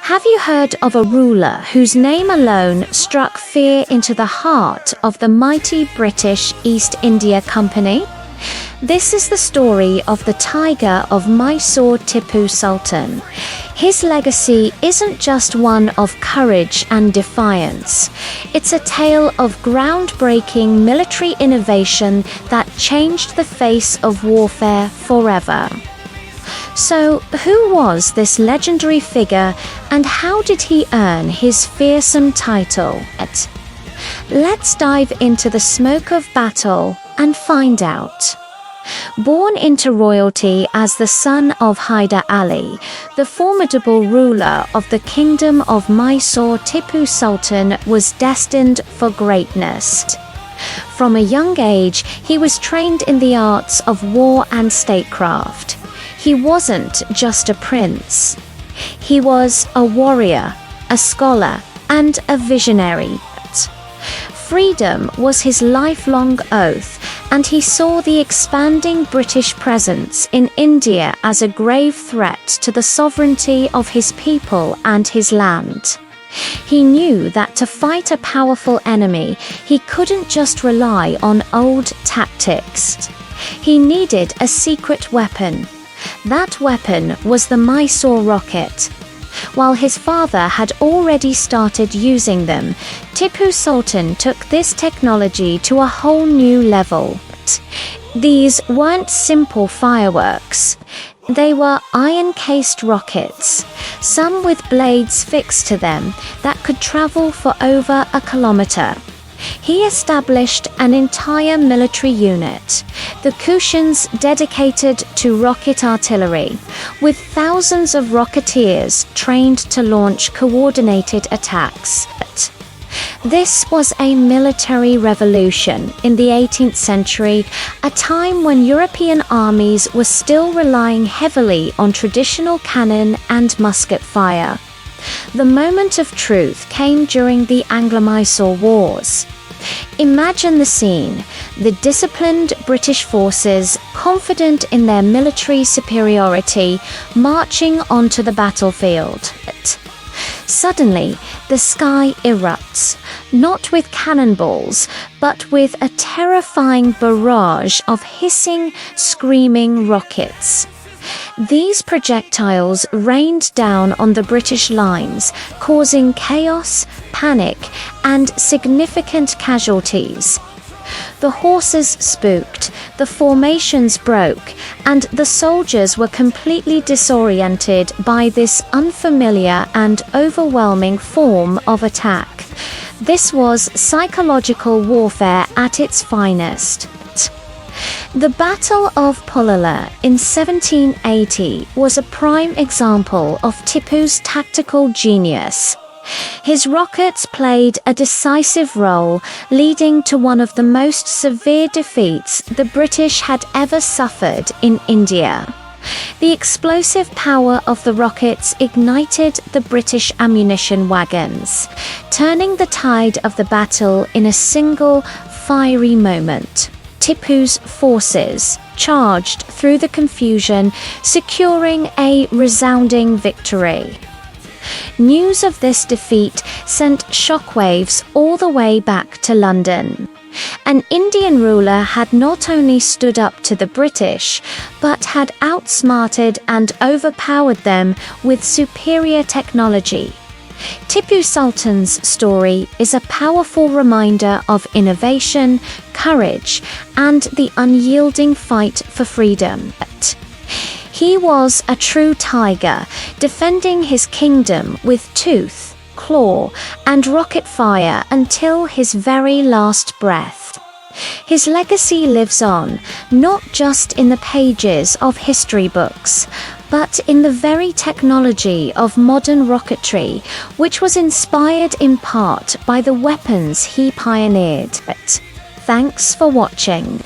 Have you heard of a ruler whose name alone struck fear into the heart of the mighty British East India Company? This is the story of the Tiger of Mysore, Tipu Sultan. His legacy isn't just one of courage and defiance. It's a tale of groundbreaking military innovation that changed the face of warfare forever. So, who was this legendary figure and how did he earn his fearsome title? Let's dive into the smoke of battle and find out. Born into royalty as the son of Hyder Ali, the formidable ruler of the Kingdom of Mysore, Tipu Sultan was destined for greatness. From a young age, he was trained in the arts of war and statecraft. He wasn't just a prince. He was a warrior, a scholar, and a visionary. Freedom was his lifelong oath, and he saw the expanding British presence in India as a grave threat to the sovereignty of his people and his land. He knew that to fight a powerful enemy, he couldn't just rely on old tactics. He needed a secret weapon. That weapon was the Mysore Rocket. While his father had already started using them, Tipu Sultan took this technology to a whole new level. These weren't simple fireworks. They were iron-cased rockets, some with blades fixed to them that could travel for over a kilometer. He established an entire military unit, the Kushans dedicated to rocket artillery, with thousands of rocketeers trained to launch coordinated attacks. This was a military revolution in the 18th century, a time when European armies were still relying heavily on traditional cannon and musket fire. The moment of truth came during the Anglo-Mysore Wars. Imagine the scene: the disciplined British forces, confident in their military superiority, marching onto the battlefield. Suddenly, the sky erupts, not with cannonballs, but with a terrifying barrage of hissing, screaming rockets. These projectiles rained down on the British lines, causing chaos, panic, and significant casualties. The horses spooked, the formations broke, and the soldiers were completely disoriented by this unfamiliar and overwhelming form of attack. This was psychological warfare at its finest. The Battle of Pulala in 1780 was a prime example of Tipu's tactical genius. His rockets played a decisive role, leading to one of the most severe defeats the British had ever suffered in India. The explosive power of the rockets ignited the British ammunition wagons, turning the tide of the battle in a single, fiery moment. Tipu's forces charged through the confusion, securing a resounding victory. News of this defeat sent shockwaves all the way back to London. An Indian ruler had not only stood up to the British, but had outsmarted and overpowered them with superior technology. Tipu Sultan's story is a powerful reminder of innovation, courage, and the unyielding fight for freedom. He was a true tiger, defending his kingdom with tooth, claw, and rocket fire until his very last breath. His legacy lives on, not just in the pages of history books, but in the very technology of modern rocketry, which was inspired in part by the weapons he pioneered. Thanks for watching.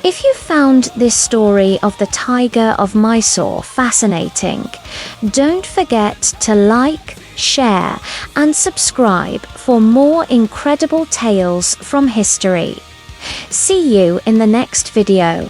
If you found this story of the Tiger of Mysore fascinating, don't forget to like, share, and subscribe for more incredible tales from history. See you in the next video.